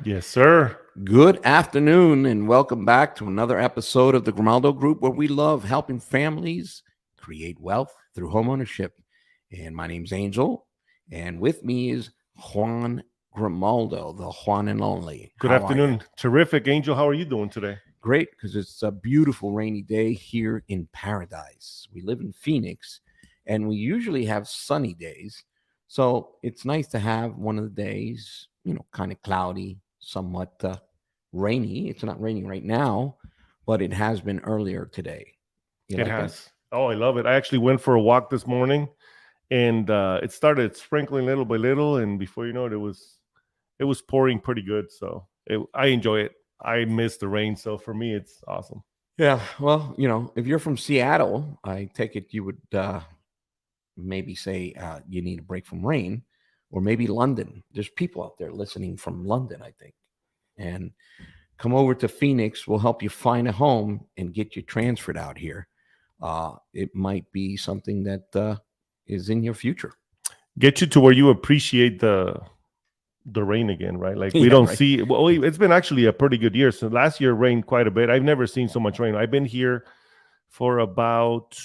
Yes, sir. Good afternoon, and welcome back to another episode of the Grimaldo Group, where we love helping families create wealth through homeownership. And my name's Angel, and with me is Juan Grimaldo, the Juan and only. Good How are you? afternoon. Terrific, Angel. How are you doing today? Great, because it's a beautiful rainy day here in paradise. We live in Phoenix, and we usually have sunny days. So it's nice to have one of the days, kind of cloudy, somewhat rainy. It's not raining right now, but it has been earlier today. You It like that? has. Oh, I love it. I actually went for a walk this morning, and it started sprinkling little by little, and before you know it, it was pouring pretty good. So I enjoy it. I miss the rain, so for me, it's awesome. Yeah. Well, if you're from Seattle, I take it you would maybe say you need a break from rain, or maybe London. There's people out there listening from London, I think. And come over to Phoenix. We'll help you find a home and get you transferred out here. It might be something that is in your future. Get you to where you appreciate the rain again, right? Like we Yeah, don't right. see. Well, it's been actually a pretty good year. So last year rained quite a bit. I've never seen so much rain. I've been here for about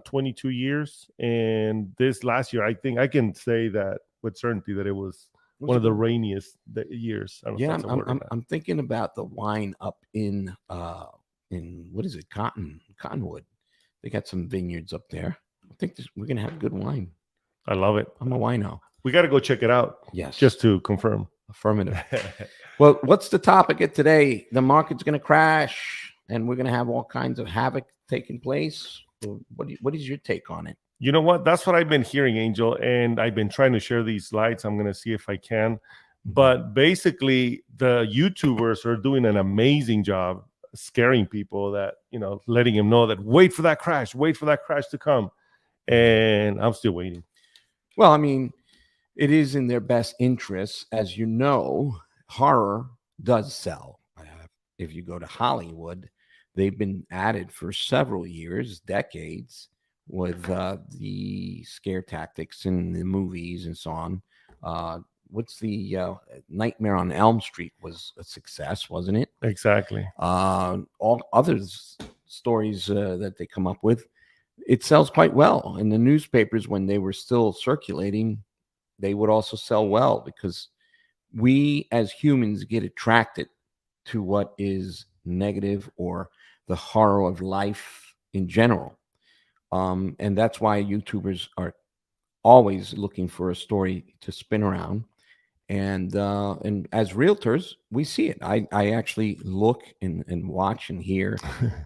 22 years, and this last year, I think I can say that with certainty that it was It was one a of the good one. rainiest years. I don't know if Yeah, that's a I'm, word or I'm not. I'm thinking about the wine up in what is it, Cottonwood. They got some vineyards up there. I think we're gonna have good wine. I love it. I'm a wino. We got to go check it out Yes, just to confirm. affirmative. Well, what's the topic of today? The market's going to crash, and we're going to have all kinds of havoc taking place. What is your take on it? You know what? That's what I've been hearing, Angel, and I've been trying to share these slides. I'm going to see if I can. But basically, the YouTubers are doing an amazing job scaring people that, letting them know that wait for that crash to come. And I'm still waiting. Well, I mean, it is in their best interests, as you know. Horror does sell. If you go to Hollywood, they've been at it for several years, decades, with the scare tactics in the movies and so on. What's the Nightmare on Elm Street was a success, wasn't it? Exactly. All other stories that they come up with, it sells quite well. In the newspapers, when they were still circulating, they would also sell well, because we as humans get attracted to what is negative, or the horror of life in general. And that's why YouTubers are always looking for a story to spin around. And as realtors, we see it. I actually look and watch and hear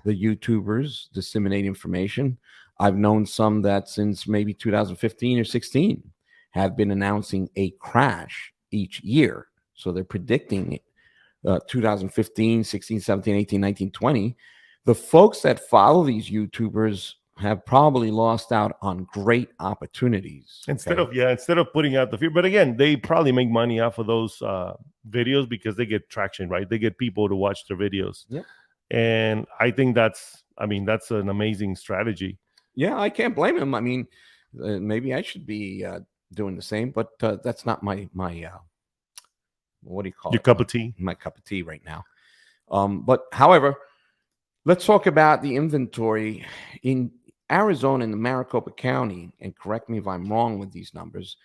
the YouTubers disseminate information. I've known some that since maybe 2015 or 16 have been announcing a crash each year. So they're predicting 2015, 16, 17, 18, 19, 20. The folks that follow these YouTubers have probably lost out on great opportunities. Instead of putting out the fear, but again, they probably make money off of those videos because they get traction, right? They get people to watch their videos. Yep. And I think that's an amazing strategy. Yeah, I can't blame him. I mean, maybe I should be doing the same, but that's not my what do you call Your it? cup of tea. My cup of tea right now. But however, let's talk about the inventory in Arizona, in the Maricopa County. And correct me if I'm wrong with these numbers,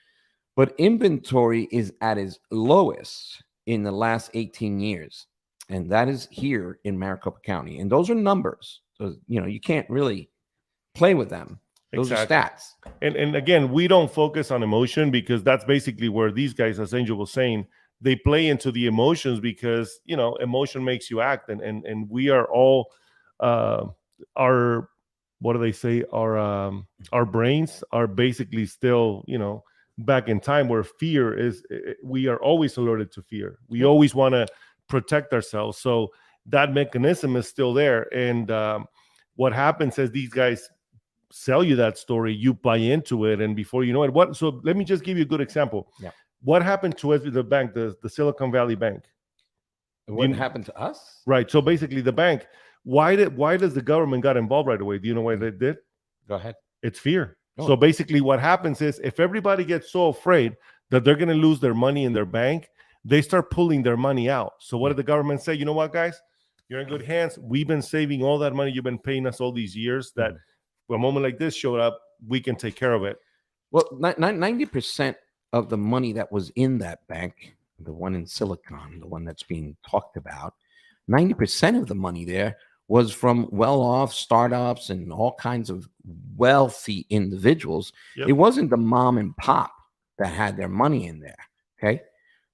but inventory is at its lowest in the last 18 years. And that is here in Maricopa County. And those are numbers. So, you can't really play with them. Those Exactly. are stats. And again, we don't focus on emotion, because that's basically where these guys, as Angel was saying, they play into the emotions, because emotion makes you act, and we are all our, what do they say, our brains are basically still back in time where fear is. We are always alerted to fear. We always want to protect ourselves, so that mechanism is still there. And what happens is these guys sell you that story, you buy into it, and before you know it, so let me just give you a good example. Yeah. What happened to us with the bank, the Silicon Valley Bank? What happened to us? Right. So basically the bank, why does the government got involved right away? Do you know why they did? Go ahead. It's fear. Oh. So basically what happens is, if everybody gets so afraid that they're going to lose their money in their bank, they start pulling their money out. So what did the government say? You know what, guys? You're in good hands. We've been saving all that money you've been paying us all these years, that when a moment like this showed up, we can take care of it. Well, 90% of the money that was in that bank, the one in Silicon, the one that's being talked about, 90% of the money there was from well-off startups and all kinds of wealthy individuals. Yep. It wasn't the mom and pop that had their money in there. Okay.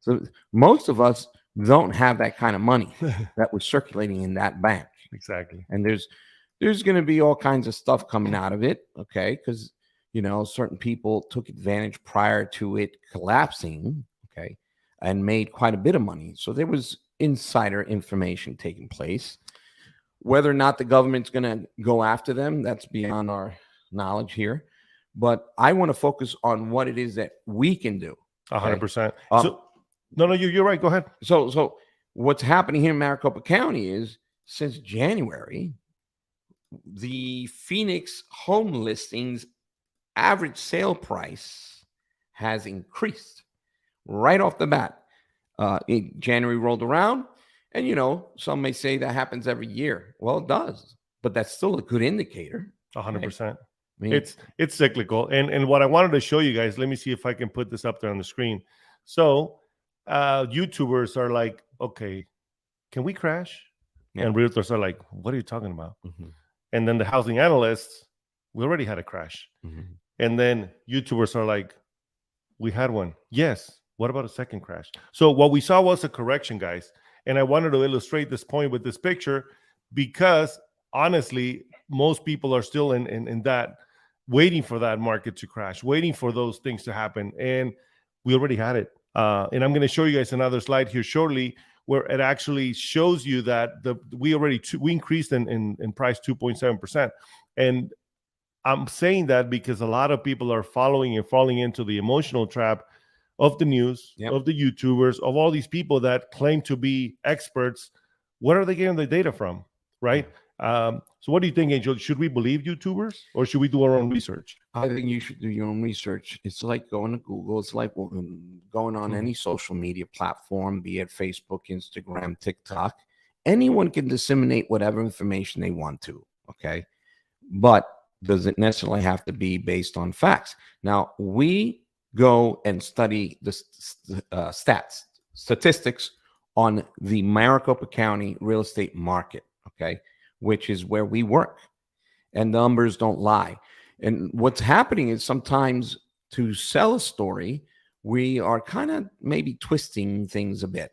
So most of us don't have that kind of money that was circulating in that bank. Exactly. And there's going to be all kinds of stuff coming out of it. Okay. Because, you know, certain people took advantage prior to it collapsing. Okay. And made quite a bit of money. So there was insider information taking place. Whether or not the government's going to go after them, that's beyond our knowledge here. But I want to focus on what it is that we can do. 100%. So, no, you're right. Go ahead. So what's happening here in Maricopa County is, since January, the Phoenix home listings average sale price has increased right off the bat. In January rolled around, and, you know, some may say that happens every year. Well, it does, but that's still a good indicator. 100%. Right? I mean, it's cyclical. And what I wanted to show you guys, let me see if I can put this up there on the screen. So YouTubers are like, okay, can we crash? Yeah. And realtors are like, what are you talking about? Mm-hmm. And then the housing analysts, we already had a crash. Mm-hmm. And then YouTubers are like, we had one. Yes. What about a second crash? So what we saw was a correction, guys. And I wanted to illustrate this point with this picture because, honestly, most people are still in that, waiting for that market to crash, waiting for those things to happen. And we already had it. And I'm going to show you guys another slide here shortly where it actually shows you that we increased in price 2.7%. And I'm saying that because a lot of people are following and falling into the emotional trap of the news, of the YouTubers, of all these people that claim to be experts. Where are they getting the data from, right? So what do you think, Angel? Should we believe YouTubers or should we do our own research? I think you should do your own research. It's like going to Google. It's like going on any social media platform, be it Facebook, Instagram, TikTok. Anyone can disseminate whatever information they want to, okay? But does it necessarily have to be based on facts? Now, we go and study the statistics on the Maricopa County real estate market, okay, which is where we work. And numbers don't lie. And what's happening is sometimes to sell a story, we are kind of maybe twisting things a bit.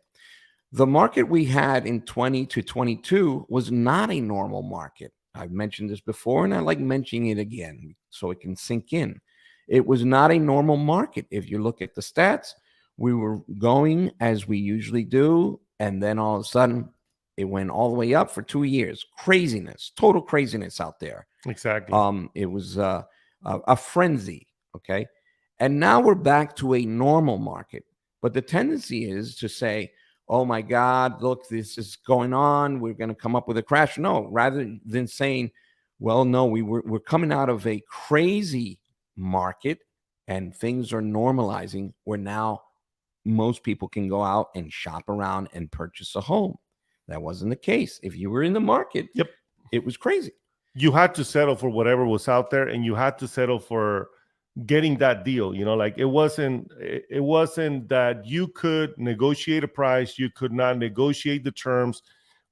The market we had in 20 to 22 was not a normal market. I've mentioned this before, and I like mentioning it again so it can sink in. It was not a normal market. If you look at the stats, we were going as we usually do, and then all of a sudden, it went all the way up for 2 years. Craziness, total craziness out there. Exactly. It was a frenzy, okay? And now we're back to a normal market. But the tendency is to say, oh, my God, look, this is going on. We're going to come up with a crash. No, rather than saying, well, no, we're coming out of a crazy market and things are normalizing where now most people can go out and shop around and purchase a home. That wasn't the case. If you were in the market, it was crazy. You had to settle for whatever was out there, and you had to settle for getting that deal. You know, like it wasn't that you could negotiate a price, you could not negotiate the terms.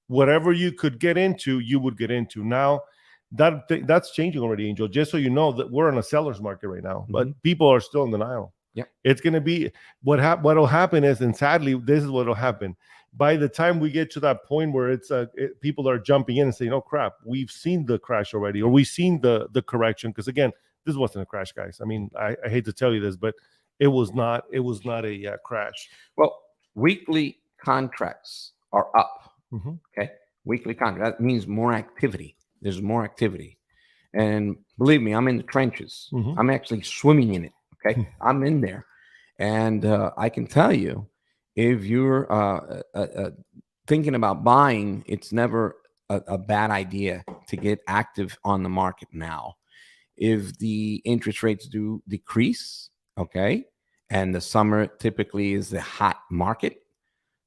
Whatever you could get into, you would get into. Now that's changing already, Angel. Just so you know that we're in a seller's market right now, but people are still in denial. Yeah, it's going to be what'll happen is, and sadly, this is what'll happen. By the time we get to that point where people are jumping in and saying, "Oh crap, we've seen the crash already," or we've seen the correction. Because again, this wasn't a crash, guys. I mean, I hate to tell you this, but it was not a crash. Well, weekly contracts are up. Okay, weekly contract, that means more activity. There's more activity, and believe me, I'm in the trenches. I'm actually swimming in it. Okay, I'm in there, and I can tell you, if you're thinking about buying, it's never a bad idea to get active on the market now. If the interest rates do decrease, okay, and the summer typically is the hot market,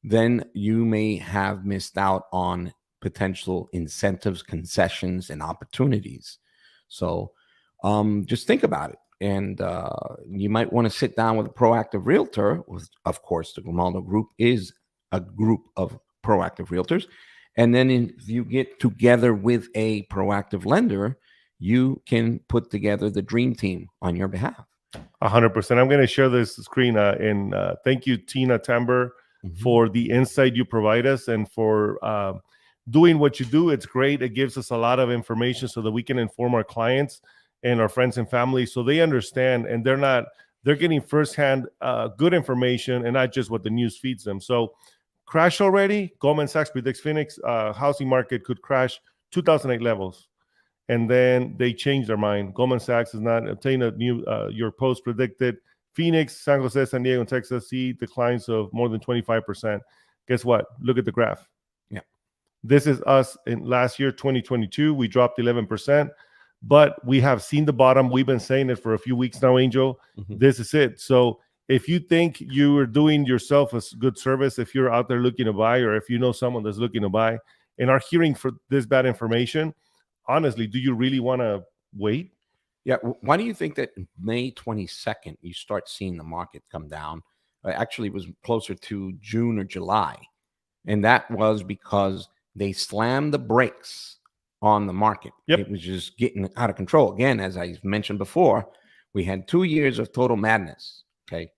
then you may have missed out on potential incentives, concessions, and opportunities. So just think about it. And you might want to sit down with a proactive realtor. Of course, the Grimaldo Group is a group of proactive realtors. And then if you get together with a proactive lender, you can put together the dream team on your behalf. 100%. I'm going to share this screen. And thank you, Tina Tamber, for the insight you provide us and for doing what you do. It's great. It gives us a lot of information so that we can inform our clients and our friends and family so they understand and they're getting firsthand good information and not just what the news feeds them. So crash already. Goldman Sachs predicts Phoenix housing market could crash 2008 levels. And then they changed their mind. Goldman Sachs is not obtaining a new Your Post predicted Phoenix, San Jose, San Diego, and Texas see declines of more than 25%. Guess what? Look at the graph. Yeah. This is us in last year, 2022. We dropped 11%, but we have seen the bottom. We've been saying it for a few weeks now, Angel. This is it. So if you think you are doing yourself a good service, if you're out there looking to buy, or if you know someone that's looking to buy and are hearing for this bad information, honestly, do you really want to wait? Yeah. Why do you think that May 22nd, you start seeing the market come down? Actually, it was closer to June or July. And that was because they slammed the brakes on the market. Yep. It was just getting out of control. Again, as I mentioned before, we had 2 years of total madness. Okay.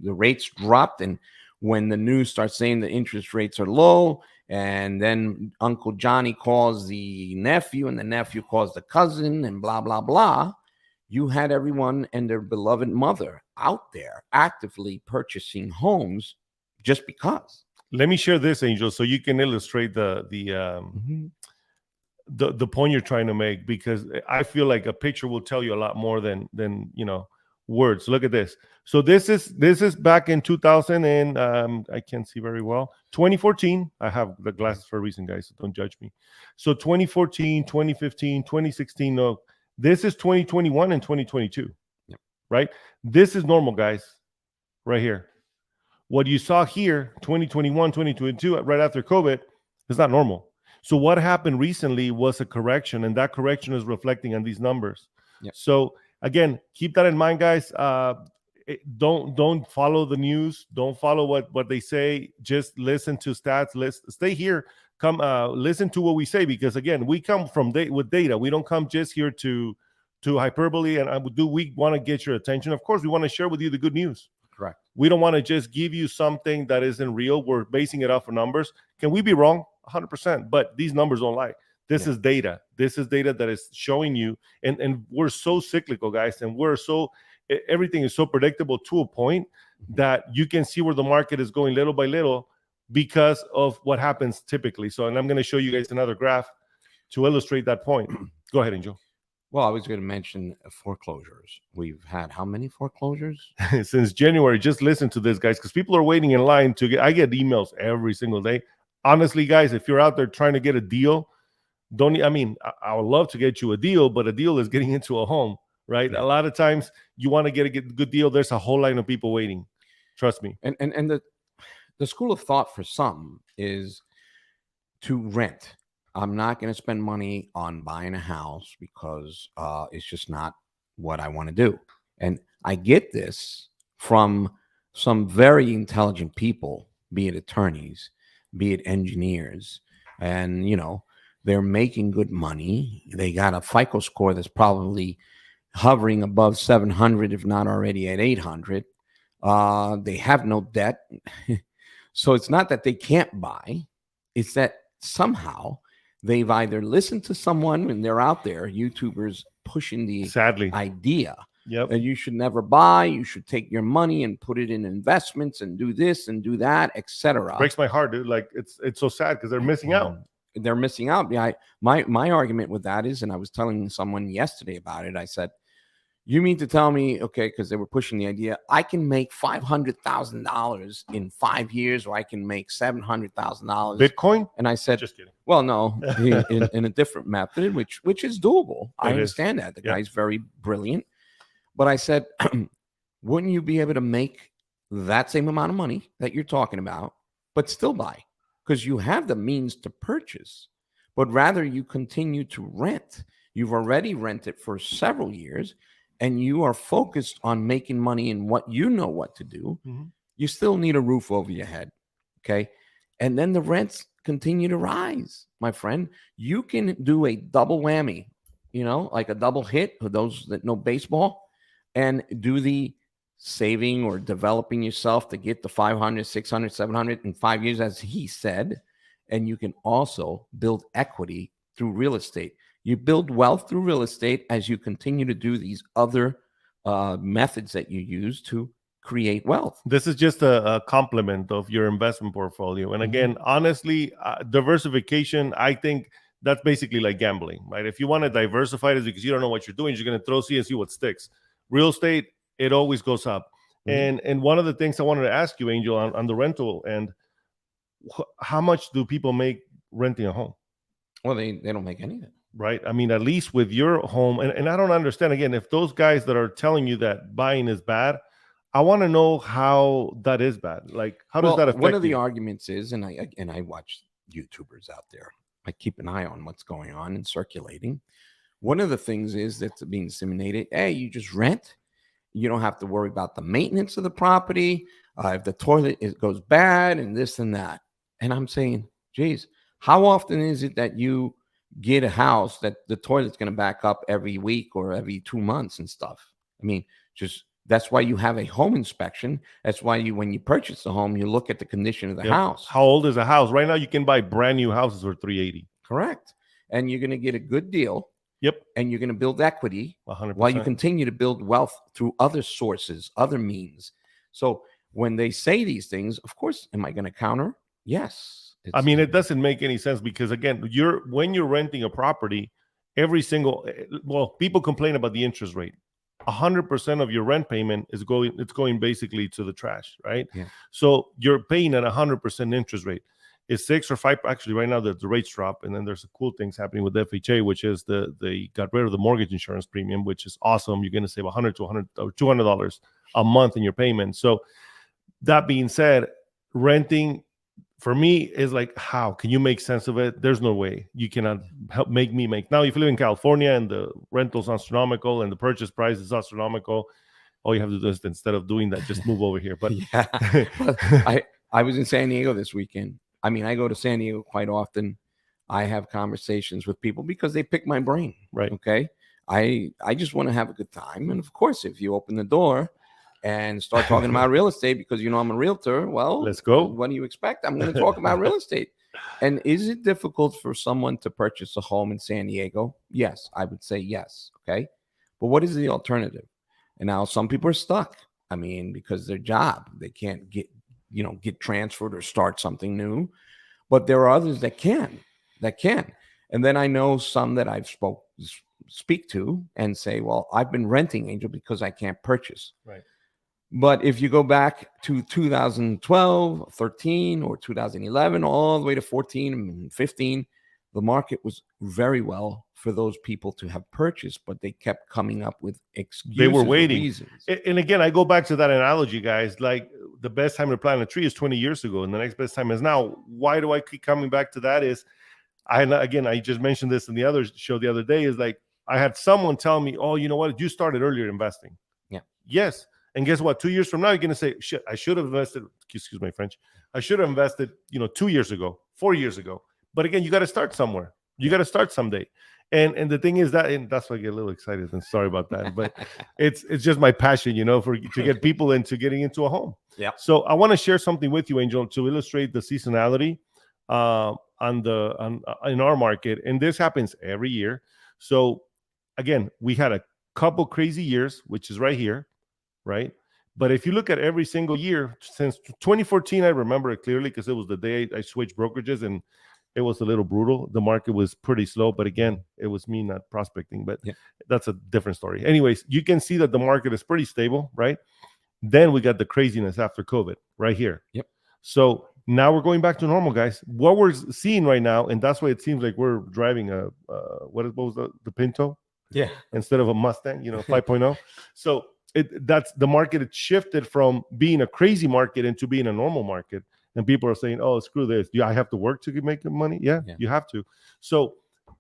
The rates dropped. And when the news starts saying the interest rates are low, and then Uncle Johnny calls the nephew, and the nephew calls the cousin, and blah, blah, blah. You had everyone and their beloved mother out there actively purchasing homes just because. Let me share this, Angel, so you can illustrate the point you're trying to make, because I feel like a picture will tell you a lot more than words. Look at this. So this is back in 2000 and I can't see very well. 2014. I have the glasses for a reason, guys, so don't judge me. So 2014, 2015, 2016. No, this is 2021 and 2022. Yep. Right? This is normal, guys. Right here. What you saw here, 2021, 2022, right after COVID, is not normal. So what happened recently was a correction, and that correction is reflecting on these numbers. Yep. So again, keep that in mind, guys. Don't follow the news. Don't follow what they say. Just listen to stats. Stay here. Come listen to what we say, because again, we come from with data. We don't come just here to hyperbole. And we want to get your attention? Of course, we want to share with you the good news. Correct. We don't want to just give you something that isn't real. We're basing it off of numbers. Can we be wrong? 100%. But these numbers don't lie. This is data. This is data that is showing you. And we're so cyclical, guys. And everything is so predictable to a point that you can see where the market is going little by little because of what happens typically. So, and I'm going to show you guys another graph to illustrate that point. Go ahead, Angel. Well, I was going to mention foreclosures. We've had how many foreclosures? Since January. Just listen to this, guys, because people are waiting in line I get emails every single day. Honestly, guys, if you're out there trying to get a deal, I would love to get you a deal, but a deal is getting into a home, right? Yeah. A lot of times you want to get a good deal. There's a whole line of people waiting. Trust me. And the school of thought for some is to rent. I'm not going to spend money on buying a house because it's just not what I want to do. And I get this from some very intelligent people, be it attorneys, be it engineers, and, they're making good money. They got a FICO score that's probably hovering above 700, if not already at 800. They have no debt. So it's not that they can't buy. It's that somehow they've either listened to someone and they're out there, YouTubers pushing the idea that you should never buy. You should take your money and put it in investments and do this and do that, etc. Breaks my heart, dude. Like it's so sad because they're missing out. They're missing out. Yeah, my argument with that is, and I was telling someone yesterday about it. I said, "You mean to tell me, okay?" Because they were pushing the idea, I can make $500,000 in 5 years, or I can make $700,000 Bitcoin. And I said, "Just kidding." Well, no, in a different method, which is doable. I understand that the guy's very brilliant, but I said, wouldn't you be able to make that same amount of money that you're talking about but still buy because you have the means to purchase, but rather you continue to rent. You've already rented for several years and you are focused on making money in what you know what to do. Mm-hmm. You still need a roof over your head. Okay. And then the rents continue to rise, my friend. You can do a double whammy, like a double hit for those that know baseball, and do the saving or developing yourself to get the 500, 600, 700 in 5 years, as he said. And you can also build equity through real estate. You build wealth through real estate as you continue to do these other methods that you use to create wealth. This is just a complement of your investment portfolio. And again, honestly, diversification, I think that's basically like gambling, right? If you want to diversify it, because you don't know what you're doing, you're going to throw C and see what sticks. Real estate, it always goes up. And one of the things I wanted to ask you, Angel, on the rental end, how much do people make renting a home? Well, they don't make anything. Right. I mean, at least with your home, and I don't understand, again, if those guys that are telling you that buying is bad, I want to know how that is bad. Like, how does that affect one of the you? arguments is, and I watch YouTubers out there. I keep an eye on what's going on and circulating. One of the things is that's being disseminated. Hey, you just rent. You don't have to worry about the maintenance of the property. If the toilet goes bad and this and that. And I'm saying, geez, how often is it that you get a house that the toilet's going to back up every week or every 2 months and stuff? I mean, that's why you have a home inspection. That's why when you purchase the home, you look at the condition of the house. How old is a house? Right now, you can buy brand new houses for $380. Correct. And you're going to get a good deal. Yep. And you're going to build equity 100%. while you continue to build wealth through other sources, other means. So when they say these things, of course, am I going to counter? Yes. I mean, it doesn't make any sense because, again, when you're renting a property, people complain about the interest rate. 100% of your rent payment is going basically to the trash, right? Yeah. So you're paying at 100% interest rate. It's 6 or 5. Actually, right now the rates drop, and then there's cool things happening with FHA, which is they got rid of the mortgage insurance premium, which is awesome. You're going to save $100 to $200 a month in your payment. So that being said, renting for me is like, how can you make sense of it? There's no way you cannot help make me make. Now, if you live in California and the rental's astronomical and the purchase price is astronomical, all you have to do is, instead of doing that, just move over here. But yeah, I was in San Diego this weekend. I mean, I go to San Diego quite often. I have conversations with people because they pick my brain. Right. Okay. I just want to have a good time. And of course, if you open the door and start talking about real estate because I'm a realtor, well, let's go. What do you expect? I'm going to talk about real estate. And is it difficult for someone to purchase a home in San Diego? Yes, I would say yes. Okay. But what is the alternative? And now some people are stuck. I mean, because their job, they can't get transferred or start something new. But there are others that can. And then I know some that I've speak to and say, well, I've been renting, Angel, because I can't purchase. Right. But if you go back to 2012, 13, or 2011, all the way to 14 and 15, the market was very well for those people to have purchased, but they kept coming up with excuses. They were waiting. Reasons. And again, I go back to that analogy, guys. Like, the best time to plant a tree is 20 years ago, and the next best time is now. Why do I keep coming back to that? I just mentioned this in the other show the other day, is like, I had someone tell me, oh, you know what? You started earlier investing. Yeah. Yes. And guess what? 2 years from now, you're going to say, shit, I should have invested. Excuse my French. I should have invested, 2 years ago, 4 years ago. But again, you got to start somewhere. You got to start someday. And the thing is that, and that's why I get a little excited, and sorry about that, but it's just my passion, to get people into getting into a home. Yeah. So I want to share something with you, Angel, to illustrate the seasonality in our market. And this happens every year. So again, we had a couple crazy years, which is right here, right? But if you look at every single year since 2014, I remember it clearly because it was the day I switched brokerages, and it was a little brutal. The market was pretty slow, but again, it was me not prospecting, but that's a different story. Anyways, you can see that the market is pretty stable, right? Then we got the craziness after COVID right here. Yep. So now we're going back to normal, guys. What we're seeing right now, and that's why it seems like we're driving what was the Pinto? Yeah. Instead of a Mustang, 5.0. So that's the market. It shifted from being a crazy market into being a normal market. and people are saying, "Oh, screw this. Do I have to work to make money?" Yeah, you have to. So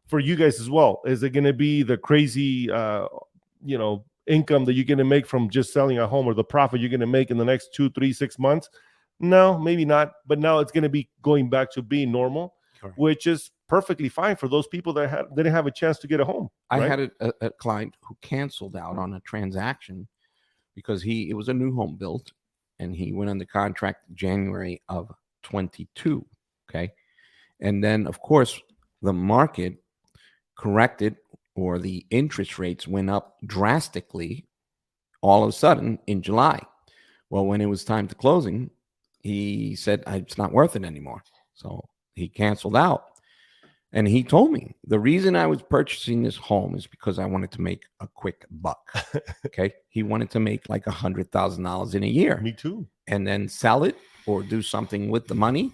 for you guys as well, is it going to be the crazy, income that you're going to make from just selling a home, or the profit you're going to make in the next 2, 3, 6 months? No, maybe not. But now it's going to be going back to being normal, Correct. which is perfectly fine for those people that didn't have a chance to get a home. I right? had a client who canceled out on a transaction because it was a new home built, and he went under contract January of 22. Okay. And then, of course, the market corrected, or the interest rates went up drastically all of a sudden in July. Well, when it was time to closing, he said, it's not worth it anymore. So he canceled out. And he told me the reason I was purchasing this home is because I wanted to make a quick buck. Okay. He wanted to make like $100,000 in a year. Me too. And then sell it or do something with the money,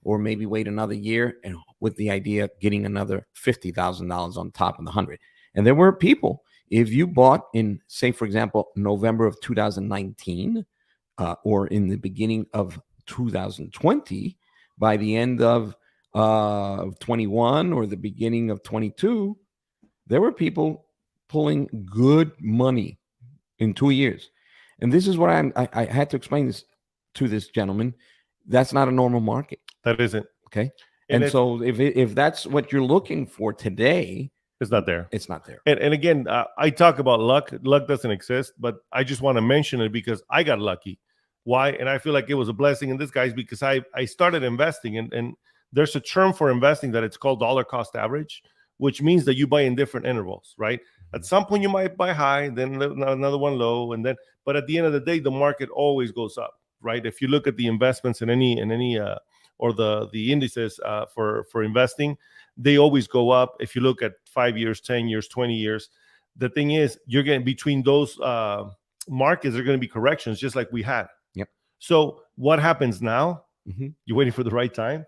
or maybe wait another year, and with the idea of getting another $50,000 on top of the 100. And there were people, if you bought in, say, for example, November of 2019, or in the beginning of 2020, by the end of 21 or the beginning of 22, there were people pulling good money in 2 years. And this is what I had to explain this to this gentleman. That's not a normal market. That isn't. Okay. And so if that's what you're looking for today, it's not there. It's not there. And again, I talk about luck. Luck doesn't exist, but I just want to mention it because I got lucky. Why? And I feel like it was a blessing in disguise, because I started investing, and there's a term for investing that it's called dollar cost average, which means that you buy in different intervals, right? At some point you might buy high, then another one low, but at the end of the day, the market always goes up, right? If you look at the investments in any or the indices for investing, they always go up. If you look at 5 years, 10 years, 20 years, the thing is, you're getting between those markets, there are going to be corrections, just like we had. Yep. So what happens now? Mm-hmm. You're waiting for the right time.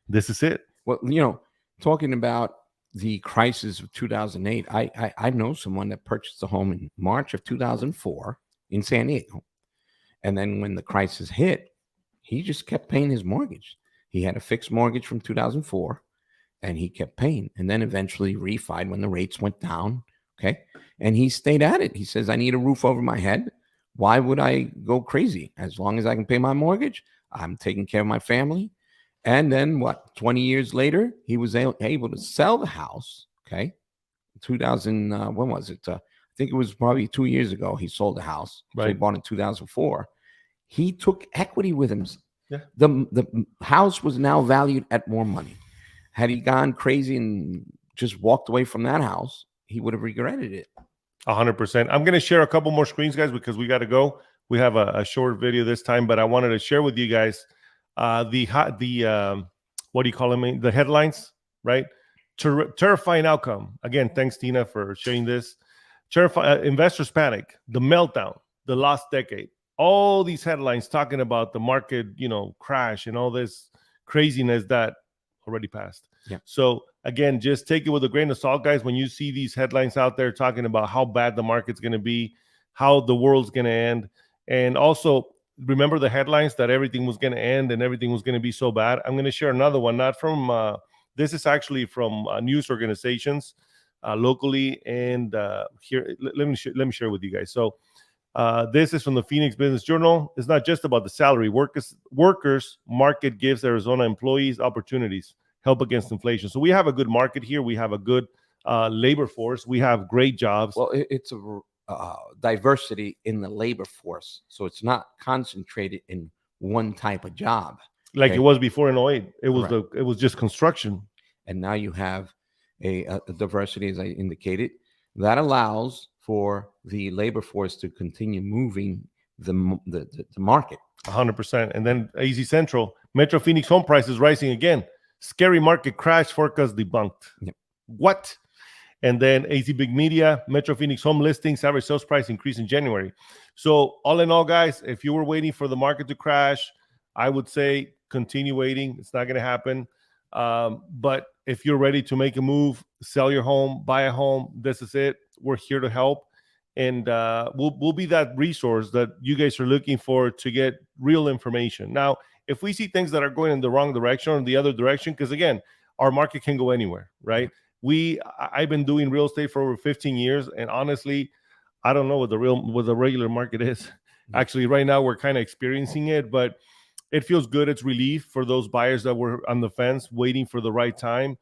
This is it. Well, talking about the crisis of 2008, I know someone that purchased a home in March of 2004 in San Diego. And then when the crisis hit, he just kept paying his mortgage. He had a fixed mortgage from 2004, and he kept paying, and then eventually refied when the rates went down. Okay. And he stayed at it. He says, I need a roof over my head. Why would I go crazy? As long as I can pay my mortgage, I'm taking care of my family. And then 20 years later, he was able to sell the house. Okay. 2000, when was it? I think it was probably 2 years ago. He sold the house. Right. So he bought in 2004. He took equity with him. Yeah. The house was now valued at more money. Had he gone crazy and just walked away from that house, he would have regretted it. 100%. I'm going to share a couple more screens, guys, because we got to go. We have a short video this time, but I wanted to share with you guys what do you call them? The headlines, right? Terrifying outcome. Again, thanks, Tina, for sharing this. Investors panic, the meltdown, the lost decade. All these headlines talking about the market, crash and all this craziness that already passed. Yeah. So again, just take it with a grain of salt, guys. When you see these headlines out there talking about how bad the market's going to be, how the world's going to end, and also remember the headlines that everything was going to end and everything was going to be so bad. I'm going to share another one, not from this is actually from news organizations locally, and here let me share with you guys. So this is from the Phoenix Business Journal. It's not just about the salary. Workers market gives Arizona employees opportunities, help against inflation. So we have a good market here. We have a good labor force. We have great jobs. Well, it's a diversity in the labor force. So it's not concentrated in one type of job. Like it was before in 08. It was just construction. And now you have a diversity, as I indicated, that allows for the labor force to continue moving the market. 100%. And then AZ Central, Metro Phoenix home prices rising again. Scary market crash forecast debunked. Yep. What? And then AZ Big Media, Metro Phoenix home listings, average sales price increase in January. So all in all, guys, if you were waiting for the market to crash, I would say continue waiting. It's not going to happen. But if you're ready to make a move, sell your home, buy a home, this is it. We're here to help. And we'll be that resource that you guys are looking for to get real information. Now, if we see things that are going in the wrong direction or the other direction, because again, our market can go anywhere, right? I've been doing real estate for over 15 years, and honestly, I don't know what the regular market is. Actually, right now we're kind of experiencing it, but it feels good. It's relief for those buyers that were on the fence waiting for the right time.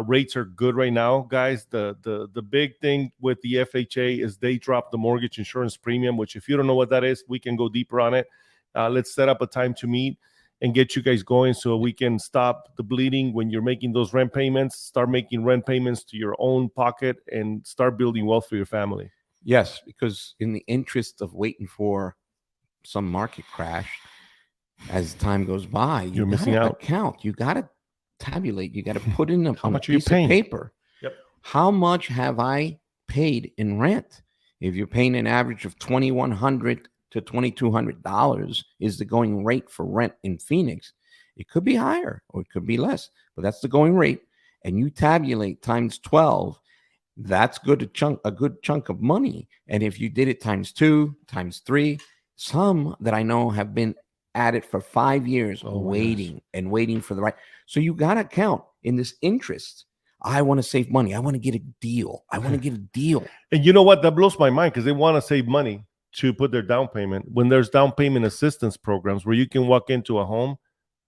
Rates are good right now, guys. The big thing with the FHA is they dropped the mortgage insurance premium, which if you don't know what that is, we can go deeper on it. Let's set up a time to meet and get you guys going so we can stop the bleeding when you're making those rent payments. Start making rent payments to your own pocket and start building wealth for your family. Yes, because in the interest of waiting for some market crash, as time goes by, you're missing out. Count. You got to tabulate. You got to put in how much a piece of paper. Yep. How much have I paid in rent? If you're paying an average of $2,100 to $2,200 is the going rate for rent in Phoenix, it could be higher or it could be less, but that's the going rate. And you tabulate times 12. That's a good chunk of money. And if you did it times 2, times 3, some that I know have been at it for 5 years, waiting for the right. So you got to count in this interest. I want to save money. I want to get a deal. And you know what? That blows my mind because they want to save money to put their down payment when there's down payment assistance programs where you can walk into a home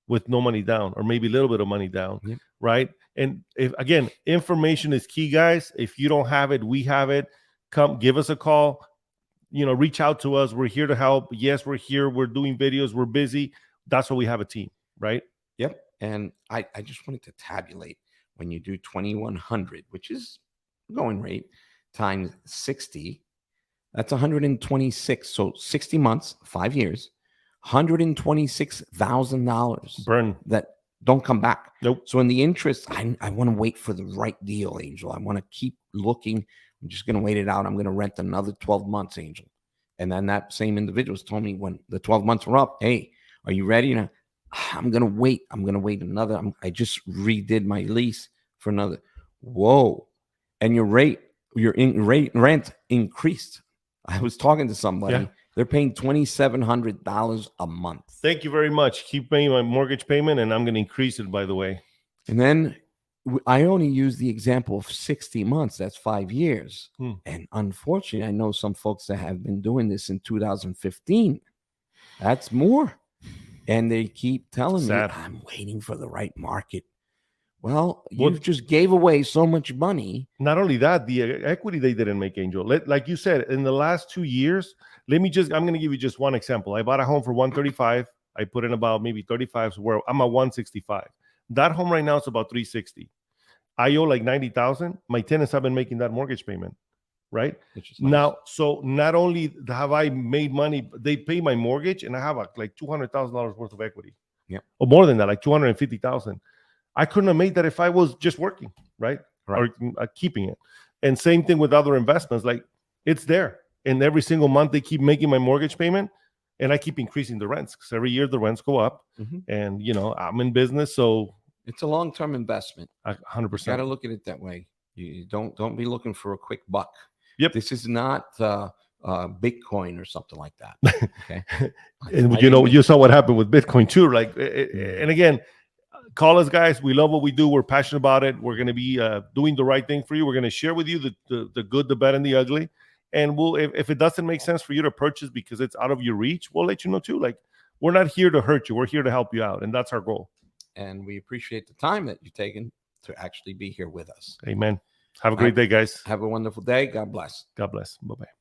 with no money down or maybe a little bit of money down, right? And if again, information is key, guys. If you don't have it, we have it. Come give us a call. Reach out to us. We're here to help. Yes, we're here. We're doing videos. We're busy. That's why we have a team, right? Yep. And I just wanted to tabulate when you do 2,100, which is going rate, times 60, that's 126. So 60 months, 5 years, $126,000 burn that don't come back. Nope. So in the interest, I want to wait for the right deal, Angel. I want to keep looking. I'm just going to wait it out. I'm going to rent another 12 months, Angel. And then that same individual told me when the 12 months were up, hey, are you ready? And I'm going to wait. I'm going to wait another. I just redid my lease for another. Whoa. And your rent increased. I was talking to somebody. Yeah. They're paying $2,700 a month. Thank you very much. Keep paying my mortgage payment, and I'm going to increase it, by the way. And then I only use the example of 60 months. That's 5 years. And unfortunately, I know some folks that have been doing this in 2015. That's more. And they keep telling me, I'm waiting for the right market. Well, you just gave away so much money. Not only that, the equity they didn't make, Angel. Like you said, in the last 2 years, I'm going to give you just one example. I bought a home for $135. I put in about maybe 35, so where I'm at $165. That home right now is about $360. I owe like $90,000. My tenants have been making that mortgage payment, right? Nice. Now, so not only have I made money, they pay my mortgage, and I have like $200,000 worth of equity. Yeah, or more than that, like $250,000. I couldn't have made that if I was just working, right? Or keeping it. And same thing with other investments. Like it's there, and every single month they keep making my mortgage payment, and I keep increasing the rents because every year the rents go up. And I'm in business, so it's a long-term investment. 100%. Got to look at it that way. You don't be looking for a quick buck. Yep. This is not Bitcoin or something like that. Okay. And you saw what happened with Bitcoin too. Like, and again, call us, guys. We love what we do. We're passionate about it. We're going to be doing the right thing for you. We're going to share with you the good, the bad, and the ugly. And we'll, if it doesn't make sense for you to purchase because it's out of your reach, we'll let you know too. Like, we're not here to hurt you. We're here to help you out. And that's our goal. And we appreciate the time that you've taken to actually be here with us. Amen. Have a great day, guys. Have a wonderful day. God bless. God bless. Bye-bye.